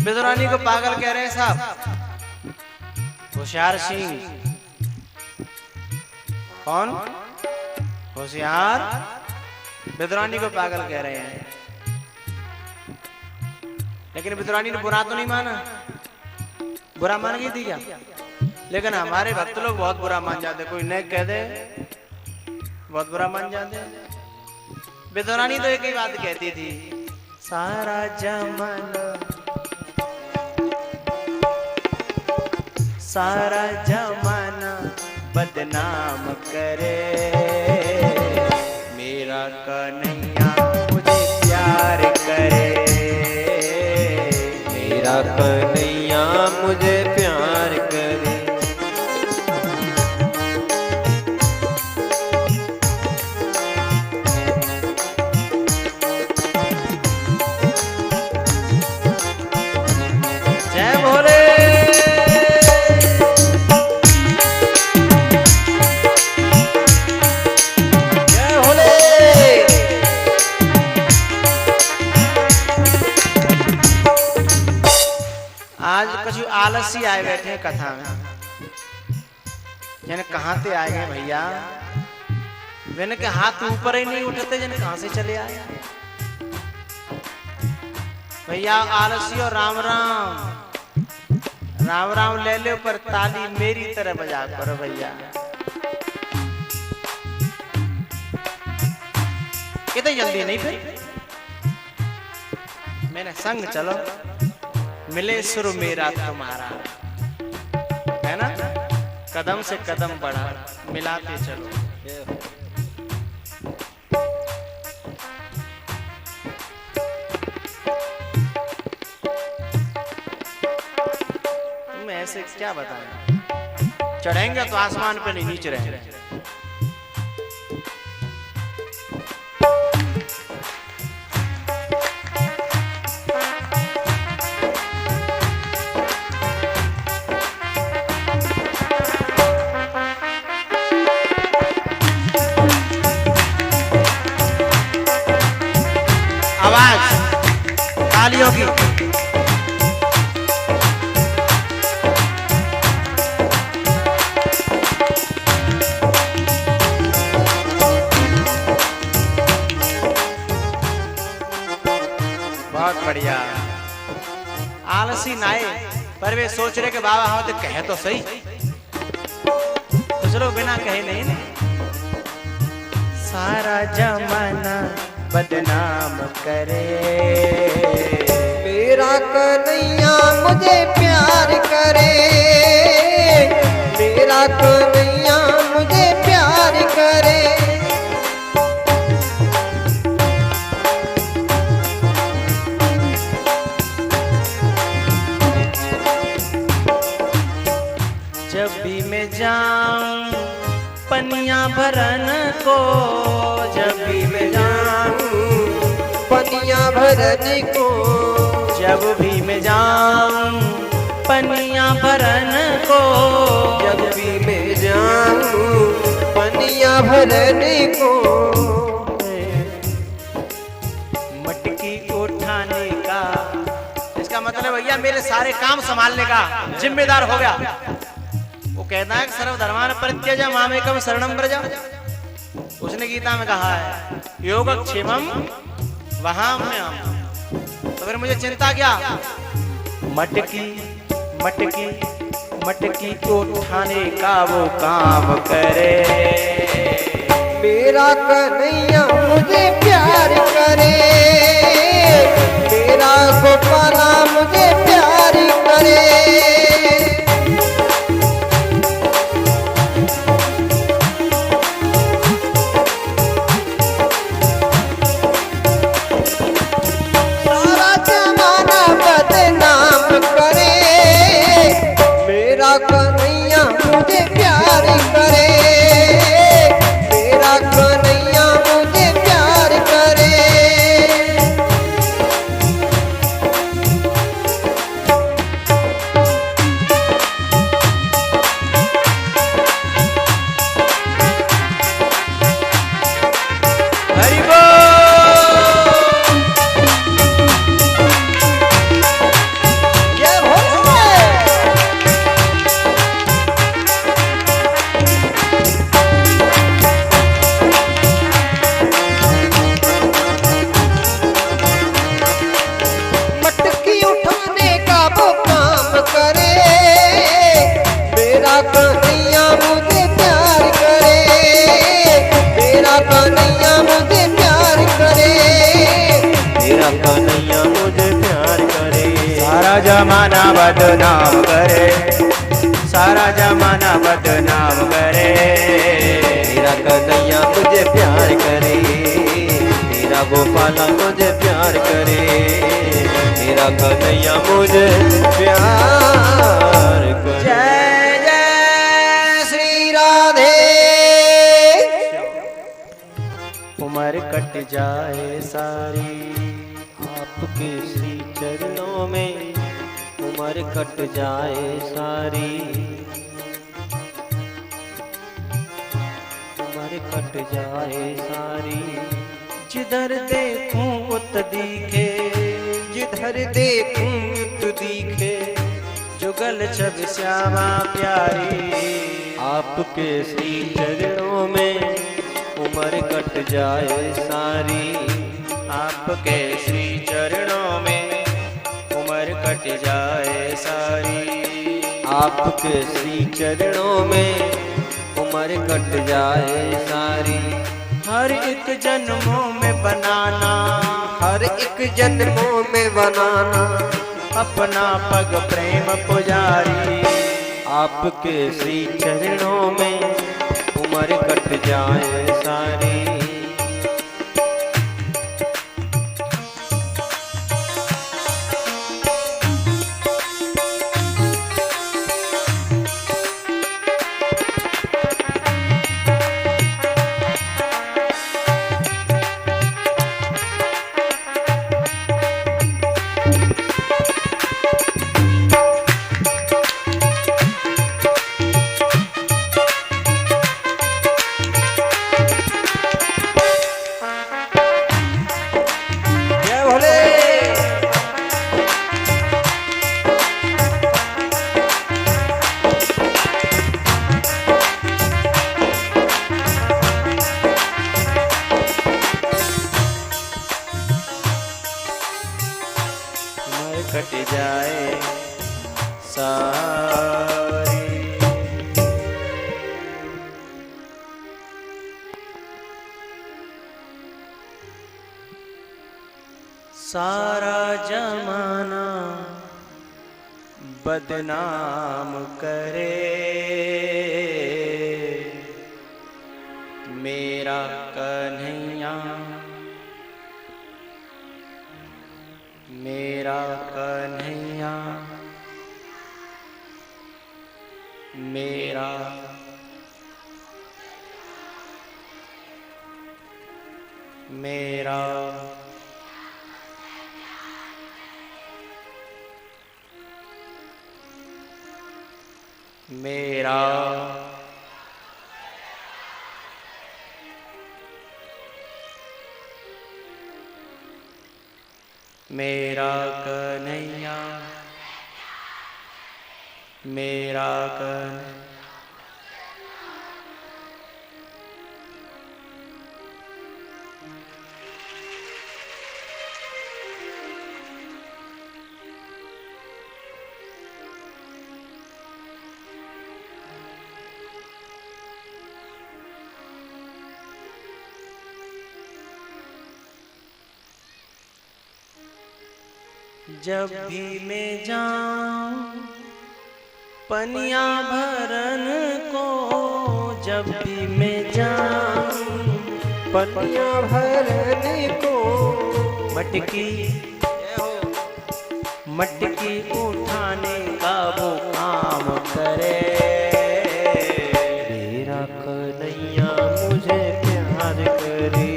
बिदुरानी को पागल कह रहे हैं साहब। होशियार सिंह कौन? होशियार बिदुरानी को पागल कह रहे हैं, लेकिन बिदुरानी ने बुरा तो नहीं माना। बुरा मान गई थी क्या? लेकिन हमारे भक्त लोग बहुत बुरा मान जाते। कोई नेक कह दे बहुत बुरा मान जाते। बिदुरानी तो एक ही बात कहती थी, सारा जमाना सारा जमाना बदनाम करे, मेरा कन्हैया मुझे प्यार करे, मेरा कन्हैया मुझे प्यार करे। जय भोले। आज कुछ आलसी आए बैठे हैं कथा में, यानी कहाँ से आए गए भैया? मैंने के हाथ ऊपर ही नहीं उठते, जन कहाँ से चले आए भैया? आलसी और राम राम राम राम ले लो, पर ताली मेरी तरह बजा करो भैया। कितनी जल्दी नहीं, फिर मैंने संग चलो, मिले सुर मेरा तुम्हारा, है ना? कदम से कदम बढ़ा मिलाते चलो। तुम ऐसे क्या बताएं? चढ़ेंगे तो आसमान पे नहीं, नीचे रहेंगे। तालियों की बहुत बढ़िया। आलसी नाए, पर वे सोच रहे कि बाबा हम तो कहे तो सही, कुछ लोग बिना कहे नहीं। सारा जमाना बदनाम करे, मेरा कन्हैया मुझे प्यार करे, मेरा कन्हैया मुझे प्यार करे। जब भी मैं जाऊं पनिया भरन को, जब भी मैं जाऊं पनिया भरने को, जब भी मैं जाऊं पनिया भरन को, जब भी मैं जाऊं पनिया भरने को। मटकी उठाने का, इसका मतलब भैया मेरे सारे काम संभालने का जिम्मेदार हो गया। वो कहता है सर्वधर्मान परित्यज्य मामेकम शरणं व्रज। उसने गीता में कहा है योगक्षेमं वहाम्यहम्। तो फिर मुझे चिंता क्या? मटकी मटकी मटकी को उठाने का वो काम करे, मेरा कन्हैया मुझे प्यार करे, मेरा गोपाला मुझे प्यार करे। सारा जमाना बदनाम करे, मेरा कन्हैया मुझे प्यार करे, मेरा कन्हैया मुझे प्यार करे। हरि बोल। जय भोले। मटकी उठाने का वो काम करे, मेरा कन्हैया मुझे प्यार करे, मेरा कन्हैया मुझे प्यार करे, मेरा कन्हैया मुझे प्यार करे। सारा जमाना बदनाम करे, सारा जमाना बदनाम करे। मेरा कन्हैया मुझे प्यार करे, मेरा गोपाला मुझे प्यार करे, मेरा कन्हैया मुझे प्यार करे। जय जय श्री राधे। उम्र कट जाए सारी, आपके श्री चरणों में उम्र कट जाए सारी, उम्र कट जाए सारी। जिधर देखूं उत दिखे, जिधर देखूं तो दिखे, जुगल छब श्यामा प्यारी। आपके श्री चरणों में उम्र कट जाए सारी, आपके श्री चरणों में उम्र कट जाए सारी। आपके श्री चरणों में उम्र कट जाए सारी। हर एक जन्मों में बनाना, हर एक जन्मों में बनाना, अपना पग प्रेम पुजारी। आपके श्री चरणों में उम्र कट जाए सारी। जय भोले। उम्र कट जाए सारी। सारा जमाना बदनाम करे, मेरा कन्हैया, मेरा कन्हैया, मेरा मेरा मेरा मेरा कन्हैया, मेरा कन्हैया। जब भी मैं जाऊं पनिया भरन को, जब भी मैं जाऊं पनिया भरने को, मटकी मटकी उठाने का वो काम करे। मेरा कन्हैया मुझे प्यार करे,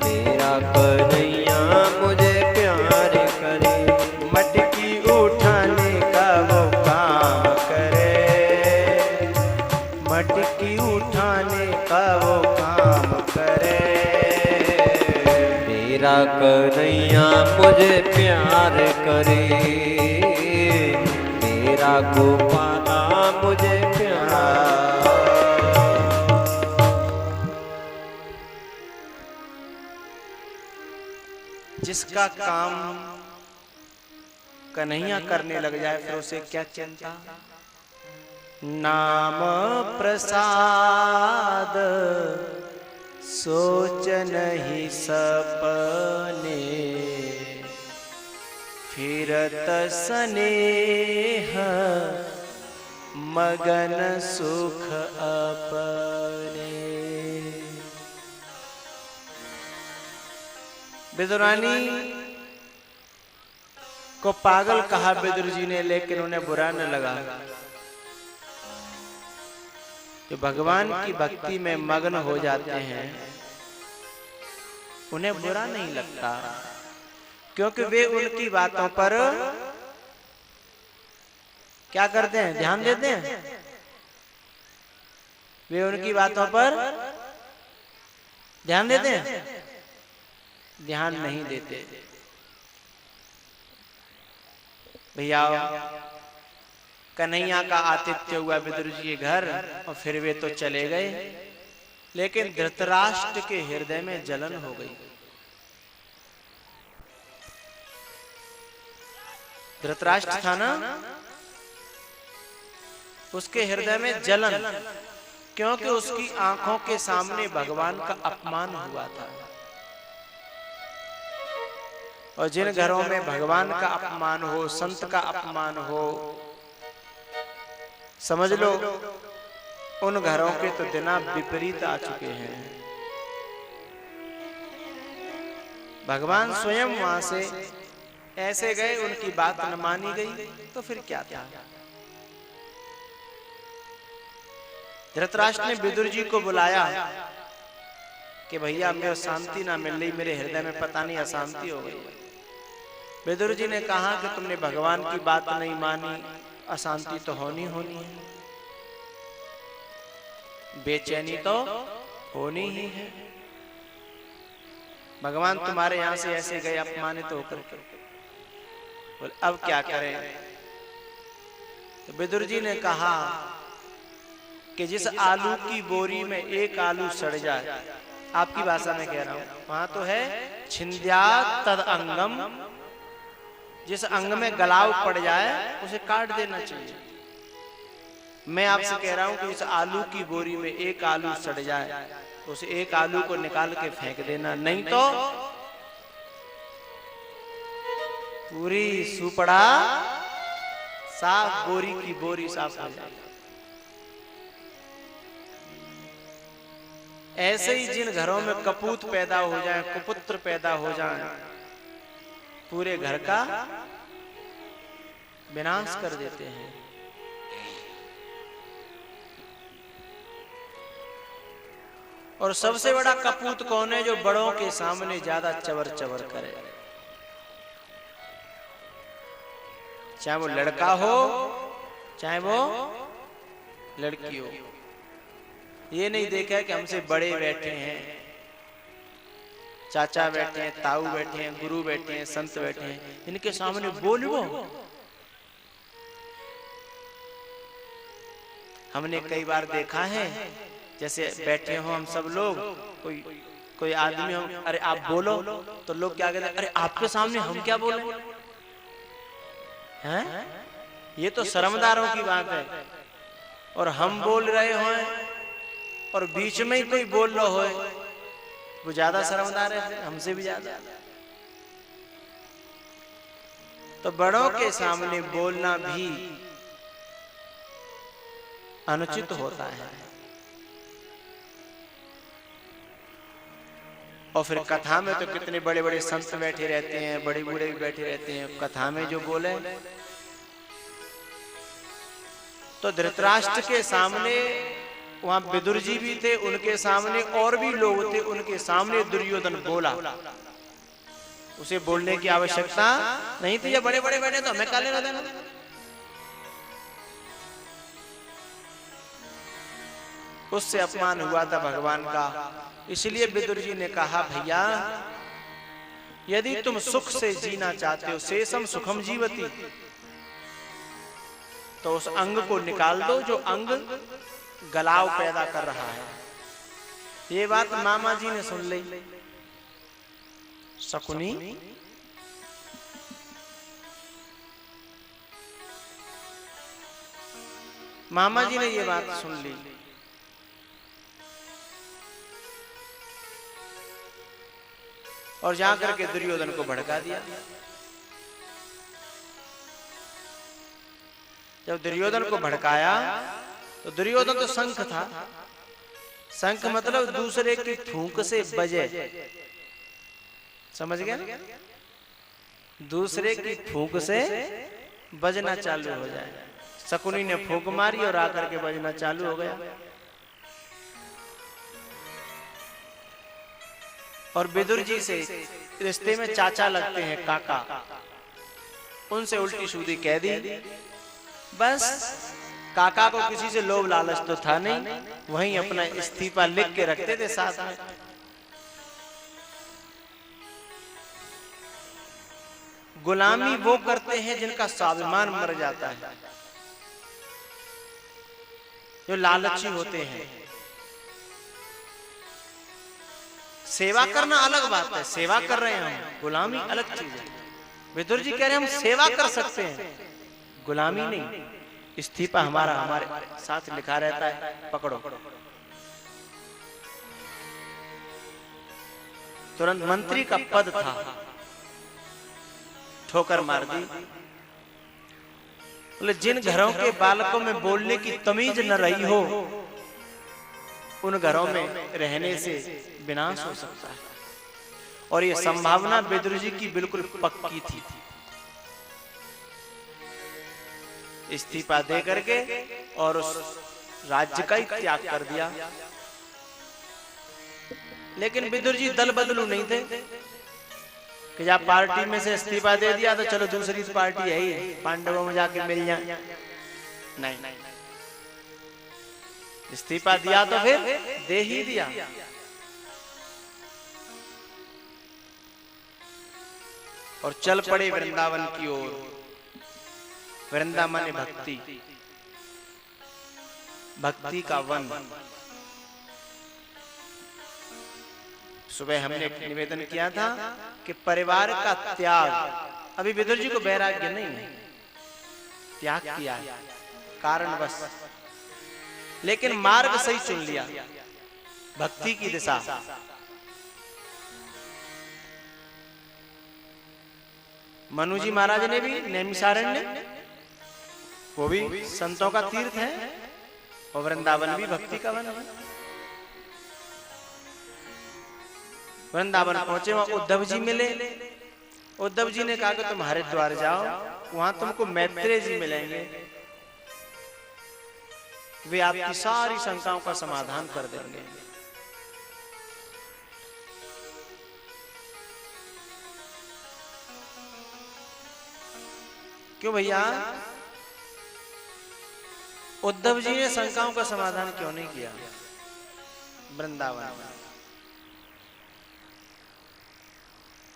मेरा कन्हैया मुझे प्यार करे। मटकी उठाने का वो काम करे, मटकी उठाने का वो काम करे। मेरा कन्हैया मुझे प्यार करे, मेरा गोपाला मुझे प्यार। जिसका काम कन्हैया करने लग जाए फिर उसे क्या चिंता। नाम प्रसाद सोच नहीं सपने, फिरत स्नेह मगन सुख अपने। विदुरानी को पागल कहा विदुर जी ने, लेकिन उन्हें बुरा न लगा। जो भगवान की भक्ति में मग्न हो जाते हैं उन्हें बुरा नहीं लगता, क्योंकि वे उनकी बातों पर क्या करते हैं, ध्यान देते हैं। वे उनकी बातों पर ध्यान देते हैं, ध्यान नहीं देते। भैया कन्हैया का आतिथ्य हुआ विदुर जी के घर और फिर वे तो चले गए, लेकिन धृतराष्ट्र के हृदय में जलन हो गई। धृतराष्ट्र था ना, उसके हृदय में जलन, क्योंकि उसकी आंखों के सामने भगवान का अपमान हुआ था। और जिन घरों में भगवान का अपमान हो, संत का अपमान हो, समझ लो उन घरों के तो दिन विपरीत आ चुके हैं। भगवान स्वयं वहां से ऐसे गए, उनकी बात न मानी गई तो फिर क्या था। धृतराष्ट्र ने विदुर जी को बुलाया कि भैया मेरे शांति ना मिल रही, मेरे हृदय में पता नहीं अशांति हो गई। विदुर जी ने कहा कि तुमने भगवान की बात नहीं मानी, अशांति तो होनी है, बेचैनी तो होनी ही है। भगवान तुम्हारे यहां से ऐसे गए अपमानित होकर के, बोले अब क्या करें। तो विदुर जी ने कहा कि जिस आलू की बोरी में एक आलू सड़ जाए, आपकी भाषा में कह रहा हूं, वहां तो है छिंद्यात् तद अंगम, जिस अंग में गलाव पड़ जाए उसे काट देना चाहिए। मैं आपसे कह रहा हूं कि इस आलू की बोरी में एक आलू सड़ जाए, उस एक आलू को निकाल के फेंक देना, नहीं तो पूरी सुपड़ा साफ, बोरी की बोरी साफ हो जाए। ऐसे ही जिन घरों में कपूत पैदा हो जाए, कुपुत्र पैदा हो जाए, पूरे घर का विनाश कर देते हैं। और सबसे बड़ा कपूत कौन है? जो बड़ों के सामने ज्यादा चवर चवर करे, चाहे वो लड़का हो चाहे वो लड़की हो। ये नहीं देखा कि हमसे बड़े बैठे हैं, चाचा बैठे हैं, ताऊ बैठे हैं, गुरु बैठे हैं, संत बैठे हैं, इनके सामने बोलो। हमने कई बार देखा है, जैसे बैठे हो हम सब लोग, कोई आदमी हो, अरे आप बोलो, तो लोग क्या कहते हैं, अरे आपके सामने हम क्या बोले हैं? ये तो शर्मदारों की बात है। और हम बोल रहे हो और बीच में ही कोई बोल रहा हो, वो ज्यादा शर्मदार है हमसे भी ज्यादा। तो बड़ों के सामने बोलना भी अनुचित होता है। और फिर कथा में तो कितने बड़े बड़े संत बैठे रहते हैं, बड़े बूढ़े भी बैठे रहते हैं, कथा में जो बोले। तो धृतराष्ट्र के सामने वहां विदुर जी भी थे, उनके सामने और भी लोग थे, उनके सामने दुर्योधन बोला। उसे बोलने की आवश्यकता नहीं थी, ये बड़े बड़े बैठे तो हमें क्या लेना देना। उससे अपमान हुआ था भगवान का। इसलिए विदुर जी ने कहा, भैया यदि तुम सुख से जीना चाहते हो, शेषम सुखम जीवती, तो उस अंग को निकाल दो जो अंग गलाव पैदा कर रहा है। ये बात मामा जी ने सुन ली। शकुनी मामा जी ने ये बात सुन ली। और जाकर के दुर्योधन को भड़का दिया। जब दुर्योधन को भड़काया तो दुर्योधन तो शंख था। शंख मतलब दूसरे की फूंक से बजे, समझ गए? दूसरे की फूंक से बजना चालू हो जाए। शकुनी ने फूंक मारी और आकर के बजना चालू हो गया। और विदुर जी से रिश्ते में चाचा लगते हैं, काका, उनसे उल्टी सीधी कह दी। बस काका को किसी से लोभ लालच तो था नहीं, वहीं अपना इस्तीफा लिख के रखते थे साथ में। गुलामी वो करते हैं जिनका स्वाभिमान मर जाता है, जो लालची होते हैं। सेवा करना अलग बात है, सेवा कर रहे हैं हम, गुलामी अलग चीज है। विदुर जी कह रहे हैं हम सेवा कर सकते हैं, गुलामी नहीं। इस्तीफा हमारा हमारे साथ लिखा रहता है, पकड़ो। तुरंत मंत्री का पद था, ठोकर मार दी। बोले जिन घरों के बालकों में बोलने की तमीज न रही हो, उन घरों में रहने से विनाश हो सकता है। और ये संभावना विदुर जी की बिल्कुल पक्की थी। इस्तीफा दे करके और उस राज्य का ही त्याग कर दिया। लेकिन विदुर जी दल बदलू नहीं थे कि जब पार्टी में से इस्तीफा दे दिया तो चलो दूसरी पार्टी है ही, पांडवों में जाके मिल जाए। नहीं, इस्तीफा दिया तो फिर दे ही दिया। और चल पड़े वृंदावन की ओर। वृंदावन भक्ति, भक्ति का वन। सुबह हमने एक निवेदन किया था कि परिवार का त्याग, अभी विदुर जी को वैराग्य नहीं है, त्याग किया है कारणवश, लेकिन मार्ग सही चुन लिया, भक्ति की दिशा। मनु जी महाराज ने भी, नैमिषारण्य वो भी संतों का तीर्थ है, और वृंदावन भी भक्ति का वन है। वृंदावन पहुंचे, वहां उद्धव जी मिले। उद्धव जी ने कहा कि तुम हरिद्वार जाओ, वहां तुमको मैत्रेय जी मिलेंगे, वे आपकी सारी शंकाओं का समाधान कर देंगे। क्यों भैया? उद्धव जी ने शंकाओं का समाधान क्यों नहीं किया? वृंदावन में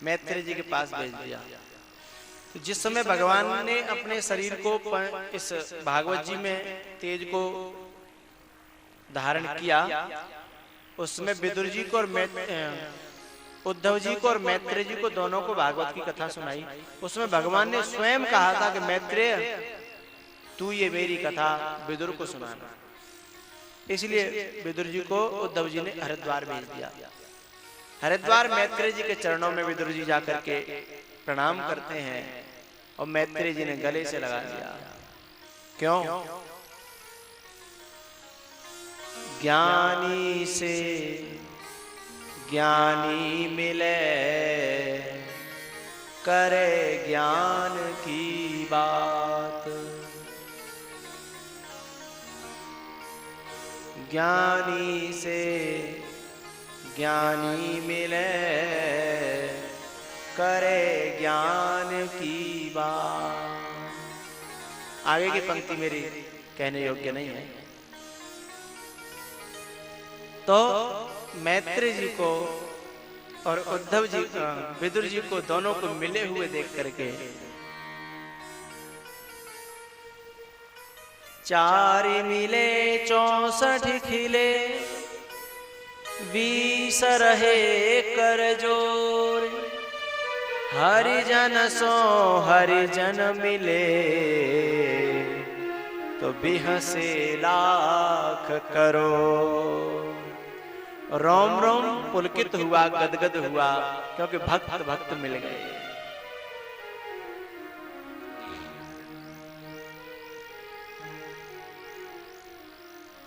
मैत्रेय जी के पास भेज दिया। तो जिस समय भगवान ने अपने शरीर को इस भागवत जी में तेज को धारण किया, उसमें विदुर जी को और उद्धव जी को और मैत्रेय जी को, दोनों को भागवत की कथा सुनाई। उसमें भगवान ने स्वयं कहा था कि मैत्रेय तू ये मेरी कथा विदुर को सुनाना। इसलिए विदुर जी को उद्धव जी ने हरिद्वार भेज दिया। हरिद्वार मैत्रेय जी के चरणों में विदुर जी जाकर के प्रणाम करते हैं और मैत्रेय जी ने गले से लगा दिया। क्यों? ज्ञानी से ज्ञानी मिले, करे ज्ञान की बात। ज्ञानी से ज्ञानी मिले, करे ज्ञान की बात। आगे की पंक्ति मेरी कहने योग्य नहीं है। तो मैत्रेय जी को और उद्धव जी, विदुर जी को दोनों को मिले हुए देख करके चारि मिले 64 खिले, 20 रहे कर जोर। हरिजन सो हरिजन मिले, तो बिहसे लाख करो। रोम रोम पुलकित हुआ, गदगद हुआ, क्योंकि भक्त भक्त मिल गए।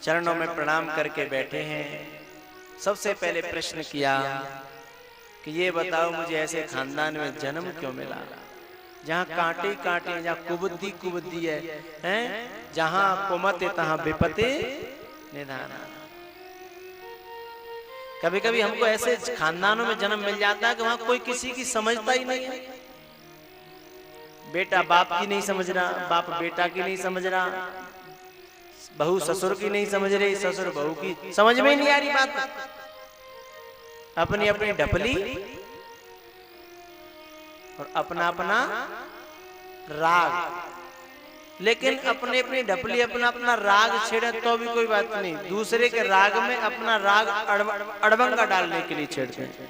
चरणों में प्रणाम करके बैठे हैं। सबसे पहले प्रश्न किया कि ये बताओ मुझे ऐसे खानदान में जन्म क्यों मिला, जहाँ कांटे कांटे, जहाँ कुबुद्धि कुबुद्धि है, जहाँ कुमते तहाँ विपत्ति निधान। कभी कभी हमको ऐसे खानदानों में जन्म मिल जाता है कि वहां कोई किसी की समझता ही नहीं है। बेटा बाप की नहीं समझ रहा, बाप बेटा की नहीं समझ रहा, बहू ससुर की नहीं समझ रही, ससुर बहू की समझ में ही नहीं आ रही बात। अपनी अपनी ढपली और अपना अपना राग, लेकिन अपने अपनी ढपली अपना अपना राग छेड़े तो भी कोई बात नहीं, दूसरे के राग में अपना राग अड़बंगा डालने के लिए छेड़ते हैं।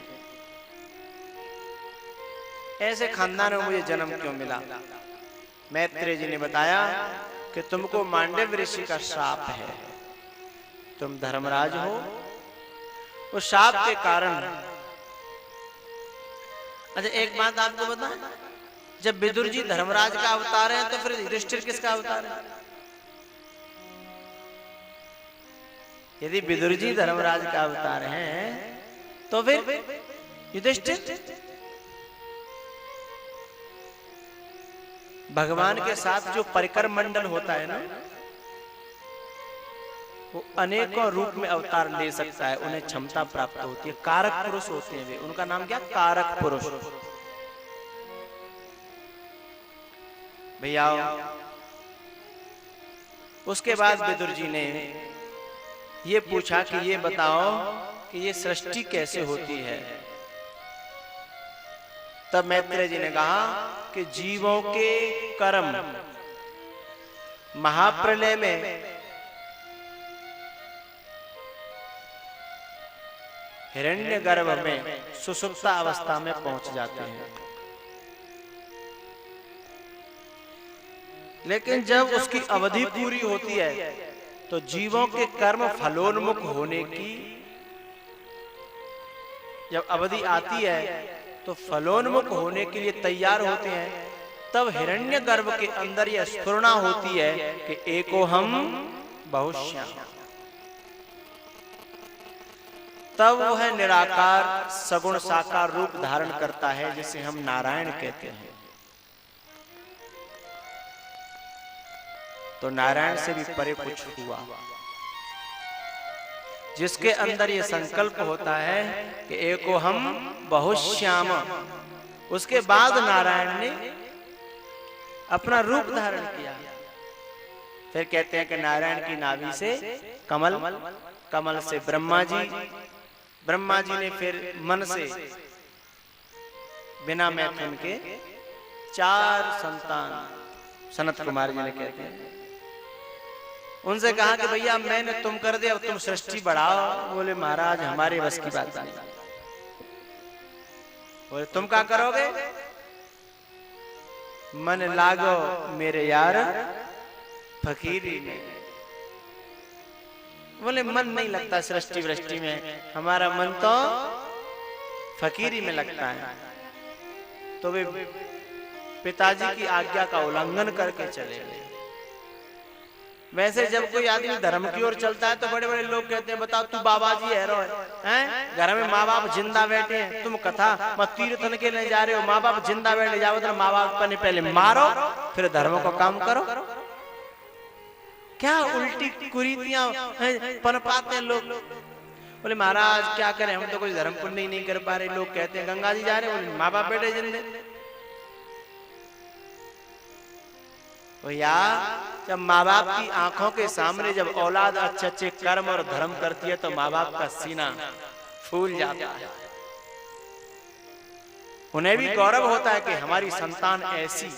ऐसे खानदान में मुझे जन्म क्यों मिला? मैत्रेय जी ने बताया कि तुमको मांडव्य ऋषि का श्राप है, तुम धर्मराज हो। उस श्राप के कारण, अच्छा एक बात आपको बता, जब विदुर जी धर्मराज का अवतार है तो फिर युधिष्ठिर किसका अवतार है? यदि विदुर जी धर्मराज का अवतार है तो फिर युधिष्ठिर भगवान के साथ जो परिकर मंडल होता है ना, वो अनेकों रूप में अवतार ले सकता है, उन्हें क्षमता प्राप्त होती है। कारक पुरुष होते हैं वे, उनका नाम क्या? कारक पुरुष। भैया उसके बाद विदुर जी ने ये पूछा कि ये बताओ कि ये सृष्टि कैसे होती है। तब मैत्रेय जी ने कहा कि जीवों के कर्म महाप्रलय में हिरण्यगर्भ में सुषुप्त अवस्था में पहुंच जाते हैं, लेकिन जब उसकी अवधि पूरी होती है तो जीवों के कर्म फलोन्मुख होने की जब अवधि आती है तो फलोन्मुख होने के लिए तैयार होते हैं। तब हिरण्यगर्भ के अंदर यह स्फुरणा होती है कि एको हम बहुश्याम। तब वह निराकार सगुण साकार रूप धारण करता है, जिसे हम नारायण कहते हैं। तो नारायण से भी परे कुछ हुआ, जिसके अंदर ये संकल्प होता है कि एको हम बहुश्याम। उसके बाद नारायण ने अपना रूप धारण किया। फिर कहते हैं कि नारायण की नाभि से कमल, कमल से ब्रह्मा जी, ब्रह्मा जी ने फिर मन से बिना मैथुन के 4 संतान सनत कुमार जी ने कहते हैं। उनसे कहा कि भैया मैंने तुम कर दे, अब तुम सृष्टि बढ़ाओ। बोले महाराज हमारे बस की बात नहीं। बोले तुम क्या करोगे? मन लागो मेरे यार फकीरी में। बोले मन नहीं लगता सृष्टि वृष्टि में, हमारा मन तो फकीरी में लगता है। तो वे पिताजी की आज्ञा का उल्लंघन करके चले गए। वैसे जब कोई आदमी धर्म की ओर चलता है तो बड़े बड़े लोग कहते हैं बताओ तू बाबा जी है रो हैं, घर में माँ बाप जिंदा बैठे हैं, तुम कथा मत तीर्थन के लिए जा रहे हो, माँ बाप जिंदा बैठे जाओ तो माँ बाप को पहले मारो फिर धर्म का काम करो। क्या उल्टी कुरीतियां पनपाते हैं लोग। बोले महाराज क्या करें, हम तो कोई धर्म पुण्य ही नहीं कर पा रहे। लोग कहते हैं गंगा जी जा रहे हैं, माँ बाप बैठे जिंदे। भैया जब माँ बाप की आंखों के सामने जब औलाद अच्छे अच्छे कर्म और धर्म करती है तो माँ बाप का सीना फूल जाता है। उन्हें भी गौरव होता है कि हमारी संतान ऐसी।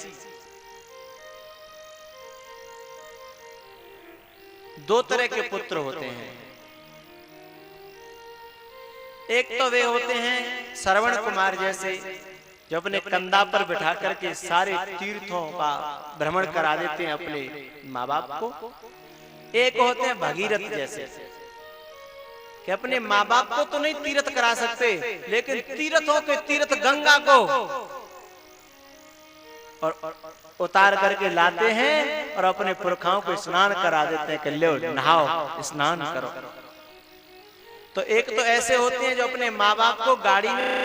दो तरह के पुत्र होते हैं, एक तो वे होते हैं श्रवण कुमार जैसे जो अपने कंधा पर बिठा करके सारे तीर्थों का भ्रमण करा देते हैं अपने माँ बाप को। एक होते हैं भगीरथ जैसे कि अपने माँ बाप को तो नहीं तीर्थ करा सकते लेकिन तीर्थों के तीर्थ गंगा को और उतार करके लाते हैं और अपने पुरखाओं को स्नान करा देते हैं कि लो नहाओ स्नान करो। तो एक तो ऐसे होते हैं जो अपने माँ बाप को गाड़ी में